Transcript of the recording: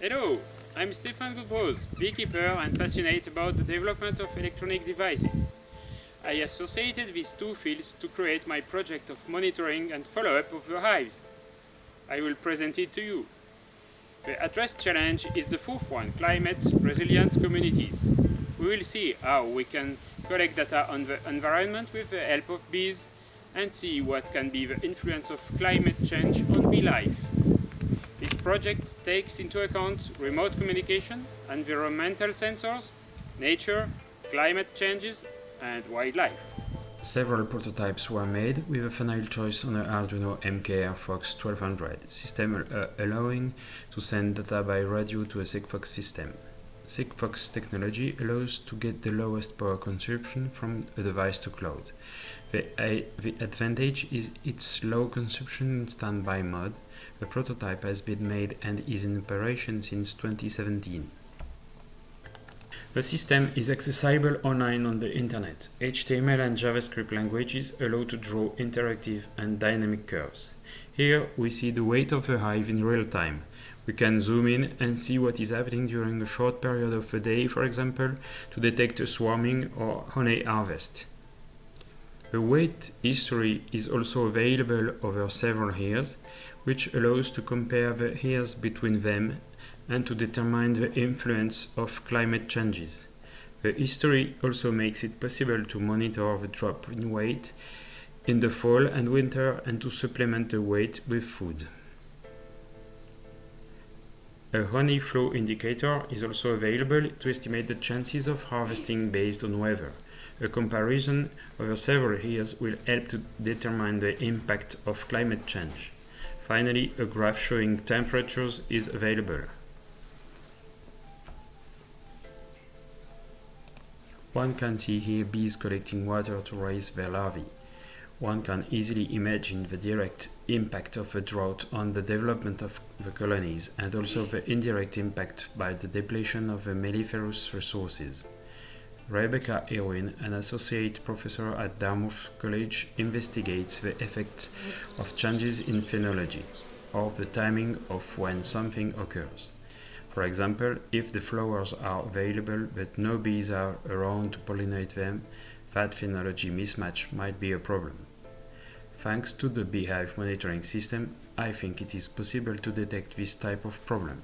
Hello, I'm Stefan Goodrose, beekeeper and passionate about the development of electronic devices. I associated these two fields to create my project of monitoring and follow-up of the hives. I will present it to you. The addressed challenge is the fourth one, climate resilient communities. We will see how we can collect data on the environment with the help of bees and see what can be the influence of climate change on bee life. This project takes into account remote communication, environmental sensors, nature, climate changes, and wildlife. Several prototypes were made with a final choice on the Arduino MKR Fox 1200 system allowing to send data by radio to a Sigfox system. Sigfox technology allows to get the lowest power consumption from a device to cloud. The advantage is its low consumption in standby mode. The prototype has been made and is in operation since 2017. The system is accessible online on the internet. HTML and JavaScript languages allow to draw interactive and dynamic curves. Here we see the weight of the hive in real time. We can zoom in and see what is happening during a short period of the day, for example, to detect a swarming or honey harvest. The weight history is also available over several years, which allows to compare the years between them and to determine the influence of climate changes. The history also makes it possible to monitor the drop in weight in the fall and winter and to supplement the weight with food. A honey flow indicator is also available to estimate the chances of harvesting based on weather. A comparison over several years will help to determine the impact of climate change. Finally, a graph showing temperatures is available. One can see here bees collecting water to raise their larvae. One can easily imagine the direct impact of a drought on the development of the colonies and also the indirect impact by the depletion of the melliferous resources. Rebecca Irwin, an associate professor at Dartmouth College, investigates the effects of changes in phenology, or the timing of when something occurs. For example, if the flowers are available but no bees are around to pollinate them, that phenology mismatch might be a problem. Thanks to the Beehive monitoring system, I think it is possible to detect this type of problem.